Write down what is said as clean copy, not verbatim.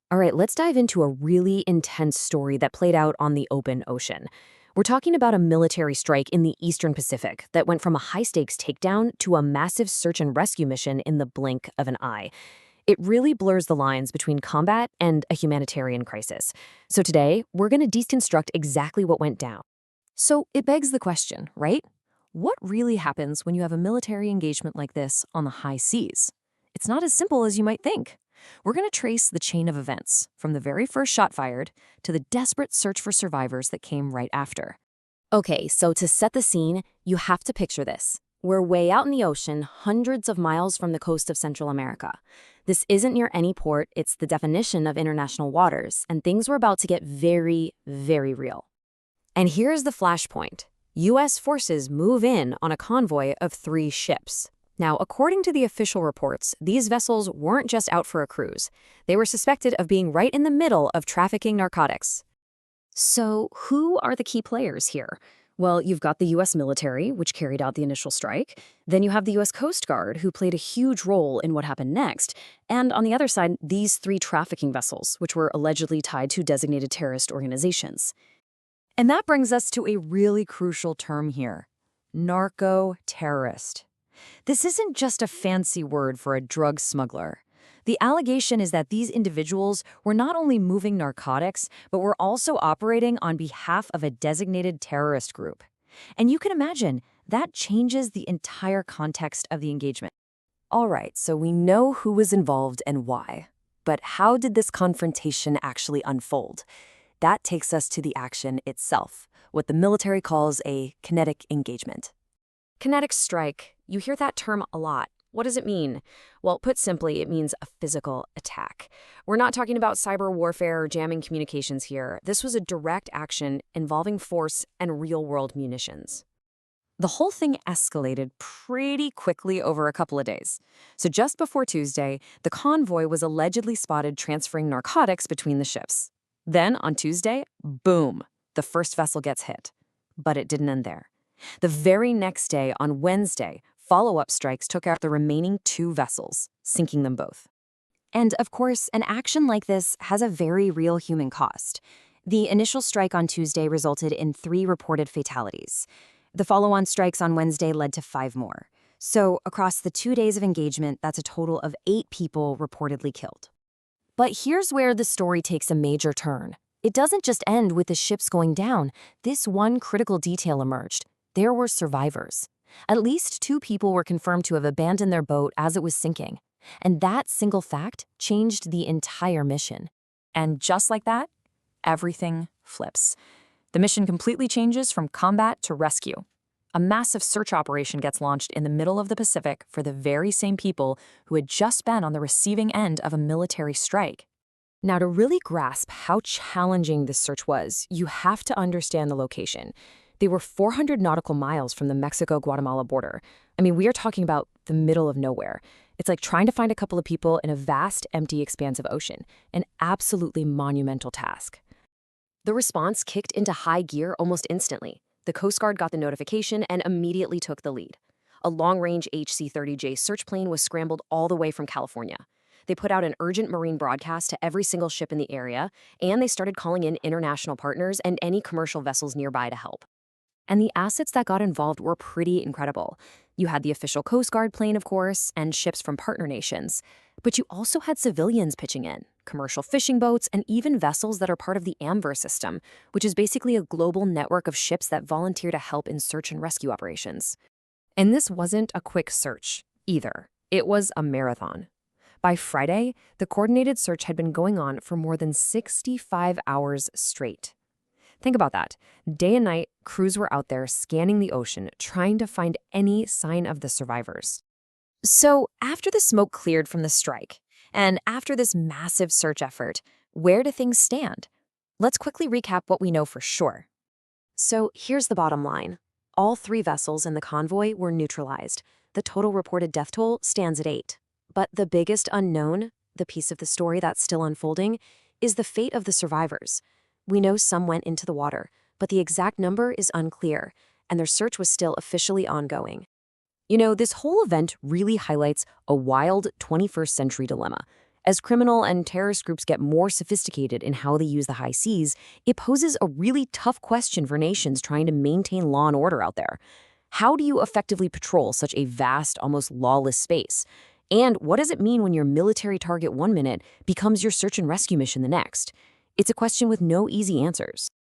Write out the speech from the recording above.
All right, let's dive into a really intense story that played out on the open ocean. We're talking about a military strike in the Eastern Pacific that went from a high-stakes takedown to a massive search and rescue mission in the blink of an eye. It really blurs the lines between combat and a humanitarian crisis. So today, we're going to deconstruct exactly what went down. So it begs the question, right? What really happens when you have a military engagement like this on the high seas? It's not as simple as you might think. We're going to trace the chain of events, from the very first shot fired to the desperate search for survivors that came right after. Okay, so to set the scene, you have to picture this. We're way out in the ocean, hundreds of miles from the coast of Central America. This isn't near any port, it's the definition of international waters, and things were about to get very, very real. And here's the flashpoint. U.S. forces move in on a convoy of 3 ships. Now, according to the official reports, these vessels weren't just out for a cruise. They were suspected of being right in the middle of trafficking narcotics. So, who are the key players here? Well, you've got the U.S. military, which carried out the initial strike. Then you have the U.S. Coast Guard, who played a huge role in what happened next. And on the other side, these 3 trafficking vessels, which were allegedly tied to designated terrorist organizations. And that brings us to a really crucial term here: narco-terrorist. This isn't just a fancy word for a drug smuggler. The allegation is that these individuals were not only moving narcotics, but were also operating on behalf of a designated terrorist group. And you can imagine, that changes the entire context of the engagement. All right, so we know who was involved and why. But how did this confrontation actually unfold? That takes us to the action itself, what the military calls a kinetic engagement. Kinetic strike. You hear that term a lot. What does it mean? Well, put simply, it means a physical attack. We're not talking about cyber warfare or jamming communications here. This was a direct action involving force and real-world munitions. The whole thing escalated pretty quickly over a couple of days. So just before Tuesday, the convoy was allegedly spotted transferring narcotics between the ships. Then, on Tuesday, boom, the first vessel gets hit. But it didn't end there. The very next day, on Wednesday, follow-up strikes took out the remaining 2 vessels, sinking them both. And of course, an action like this has a very real human cost. The initial strike on Tuesday resulted in 3 reported fatalities. The follow-on strikes on Wednesday led to 5 more. So across the 2 days of engagement, that's a total of 8 people reportedly killed. But here's where the story takes a major turn. It doesn't just end with the ships going down. This one critical detail emerged. There were survivors. At least 2 people were confirmed to have abandoned their boat as it was sinking. And that single fact changed the entire mission. And just like that, everything flips. The mission completely changes from combat to rescue. A massive search operation gets launched in the middle of the Pacific for the very same people who had just been on the receiving end of a military strike. Now, to really grasp how challenging this search was, you have to understand the location. They were 400 nautical miles from the Mexico-Guatemala border. I mean, we are talking about the middle of nowhere. It's like trying to find a couple of people in a vast, empty expanse of ocean, an absolutely monumental task. The response kicked into high gear almost instantly. The Coast Guard got the notification and immediately took the lead. A long-range HC-30J search plane was scrambled all the way from California. They put out an urgent marine broadcast to every single ship in the area, and they started calling in international partners and any commercial vessels nearby to help. And the assets that got involved were pretty incredible. You had the official Coast Guard plane, of course, and ships from partner nations. But you also had civilians pitching in, commercial fishing boats, and even vessels that are part of the AMVER system, which is basically a global network of ships that volunteer to help in search and rescue operations. And this wasn't a quick search, either. It was a marathon. By Friday, the coordinated search had been going on for more than 65 hours straight. Think about that. Day and night, crews were out there scanning the ocean, trying to find any sign of the survivors. So, after the smoke cleared from the strike, and after this massive search effort, where do things stand? Let's quickly recap what we know for sure. So, here's the bottom line. All 3 vessels in the convoy were neutralized. The total reported death toll stands at 8. But the biggest unknown, the piece of the story that's still unfolding, is the fate of the survivors. We know some went into the water, but the exact number is unclear, and their search was still officially ongoing. You know, this whole event really highlights a wild 21st century dilemma. As criminal and terrorist groups get more sophisticated in how they use the high seas, it poses a really tough question for nations trying to maintain law and order out there. How do you effectively patrol such a vast, almost lawless space? And what does it mean when your military target one minute becomes your search and rescue mission the next? It's a question with no easy answers.